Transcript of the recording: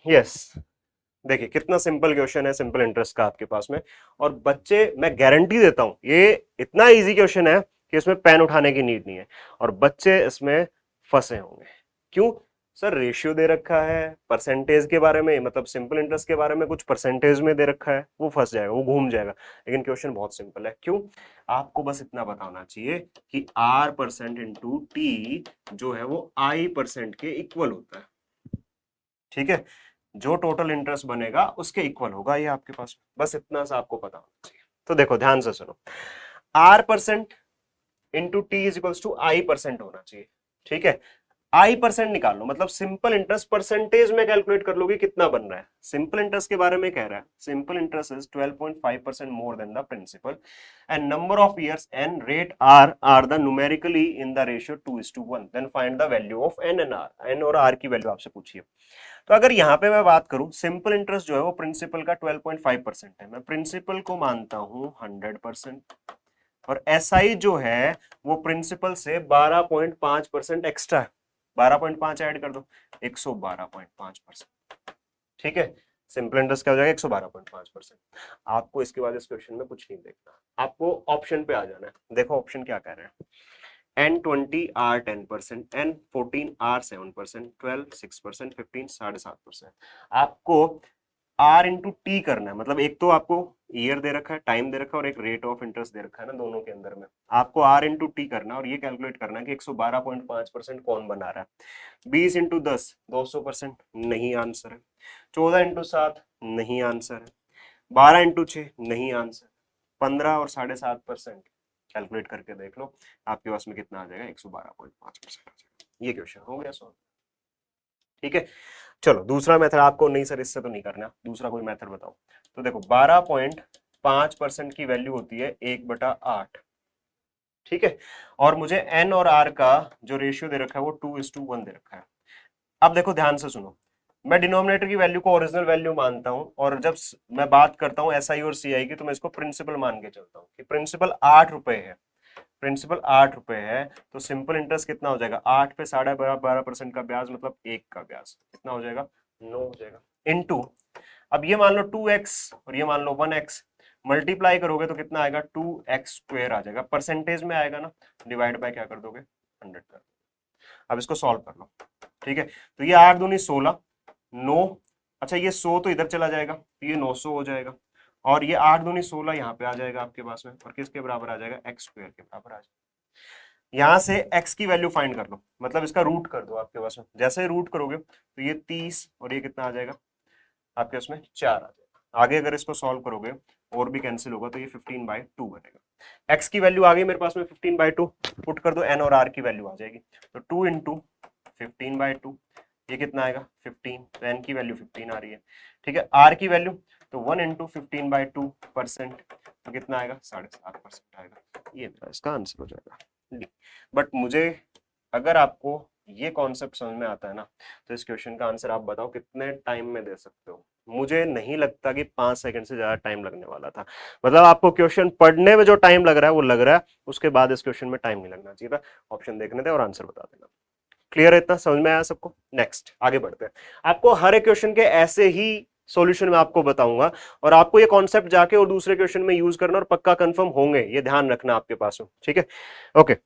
Yes, देखिए कितना simple question है सिंपल इंटरेस्ट का आपके पास में। और बच्चे, मैं गारंटी देता हूं ये इतना इजी क्वेश्चन है कि इसमें पेन उठाने की नीड नहीं है, और बच्चे इसमें फंसे होंगे। क्यों सर? रेशियो दे रखा है, परसेंटेज के बारे में, मतलब सिंपल इंटरेस्ट के बारे में कुछ परसेंटेज में दे रखा है, वो फंस जाएगा, वो घूम जाएगा। लेकिन क्वेश्चन बहुत सिंपल है। क्यों? आपको बस इतना बताना चाहिए कि R% इंटू टी जो है वो I% के इक्वल होता है। ठीक है, जो टोटल इंटरेस्ट बनेगा उसके इक्वल होगा ये आपके पास, बस इतना सा आपको पता होना चाहिए। तो देखो ध्यान से सुनो, R% into T is equals to I% होना चाहिए। ठीक है, I% निकाल लो, मतलब सिंपल इंटरेस्ट परसेंटेज में कैलकुलेट कर लोगे कितना बन रहा है। सिंपल इंटरेस्ट के बारे में कह रहा है, simple interest is 12.5% more than the principal and number of years and rate are the numerically in the ratio 2:1, then find the value of N and R. N और आर की वैल्यू आपसे पूछिए। तो अगर यहां पे मैं बात करूं, सिंपल इंटरेस्ट जो है वो प्रिंसिपल का 12.5% है, मैं प्रिंसिपल को मानता हूं 100%, और एसआई जो है वो प्रिंसिपल से 12.5% एक्स्ट्रा है, 12.5 ऐड कर दो, 112.5%। ठीक है, सिंपल इंटरेस्ट क्या हो जाएगा? 112.5%। आपको इसके बाद इस क्वेश्चन में कुछ नहीं देखना, आपको ऑप्शन पे आ जाना है। देखो ऑप्शन क्या कह रहे हैं, N20 R 10%, N14 R 7%, 12 6%, 15 7.5%। आपको R इंटू टी करना है, मतलब एक तो आपको ईयर दे रखा है, टाइम दे रखा है, और एक रेट ऑफ इंटरेस्ट दे रखा है ना, दोनों के अंदर में आपको R इंटू टी करना है, और ये कैलकुलेट करना है कि 112.5% कौन बना रहा है। 20 इंटू 10 200% नहीं आंसर है। 14 इंटू 7 नहीं आंसर है। 12 इंटू 6 नहीं आंसर। 15 और 7.5% कैलकुलेट करके देख लो आपके पास में कितना आ जाएगा, 112.5% आ जाएगा। ये क्वेश्चन हो गया सॉल्व। ठीक है, चलो दूसरा मेथड आपको, नहीं सर इससे तो नहीं करना, दूसरा कोई मेथड बताओ। तो देखो 12.5% की वैल्यू होती है 1/8। ठीक है, और मुझे एन और आर का जो रेशियो दे रखा है वो 2:1 दे रखा है। अब देखो ध्यान से सुनो, मैं डिनोमिनेटर की वैल्यू को ओरिजिनल वैल्यू मानता हूं, और जब मैं बात करता हूं एसआई और सीआई की, तो मैं इसको प्रिंसिपल मान के चलता हूं कि प्रिंसिपल 8 रुपए है, प्रिंसिपल 8 रुपए है, तो सिंपल इंटरेस्ट कितना हो जाएगा? 8 पे 12.5% का ब्याज, मतलब 1 का ब्याज कितना हो जाएगा? 9 हो जाएगा। इनटू, अब ये मान लो 2x और ये मान लो 1x, मल्टीप्लाई करोगे तो कितना आएगा? 2x² आ जाएगा, परसेंटेज में आएगा ना, डिवाइड बाय क्या कर दोगे? 100 कर। अब इसको सॉल्व कर लो। ठीक है, तो ये 8 दूनी 16, 9, अच्छा ये 100 तो इधर चला जाएगा, तो ये 900 हो जाएगा, और ये 8 दूनी 16 यहाँ पे आ जाएगा आपके पास में, और किसके बराबर आ जाएगा? x² के बराबर आ जाएगा। यहाँ से x की वैल्यू फाइंड कर लो, मतलब इसका रूट कर दो आपके पास में। जैसे ही रूट करोगे तो ये 30 और ये कितना आ जाएगा आपके उसमें? 4 आ जाएगा। आगे अगर इसको सॉल्व करोगे और भी कैंसिल होगा तो ये 15/2 बनेगा। x की वैल्यू आ गई मेरे पास में 15/2, पुट कर दो, n और r की वैल्यू आ जाएगी, तो 2 इंटू 15/2, ये कितना आएगा? 15, तो n की वैल्यू 15 आ रही है। ठीक है, r की वैल्यू तो 1 इंटू 15/2%, तो कितना आएगा? 7.5% आएगा। ये मेरा इसका आंसर हो जाएगा। बट मुझे, अगर आपको ये कॉन्सेप्ट समझ में आता है ना, तो इस क्वेश्चन का आंसर आप बताओ कितने टाइम में दे सकते हो। मुझे नहीं लगता कि 5 सेकंड से ज्यादा टाइम लगने वाला था, मतलब आपको क्वेश्चन पढ़ने में जो टाइम लग रहा है वो लग रहा है, उसके बाद इस क्वेश्चन में टाइम नहीं लगना चाहिए था। ऑप्शन देखने थे और आंसर बता देना। क्लियर है? इतना समझ में आया सबको? नेक्स्ट आगे बढ़ते हैं। आपको हर एक क्वेश्चन के ऐसे ही सॉल्यूशन में आपको बताऊंगा, और आपको ये कॉन्सेप्ट जाके और दूसरे क्वेश्चन में यूज करना, और पक्का कंफर्म होंगे, ये ध्यान रखना आपके पास में। ठीक है, ओके।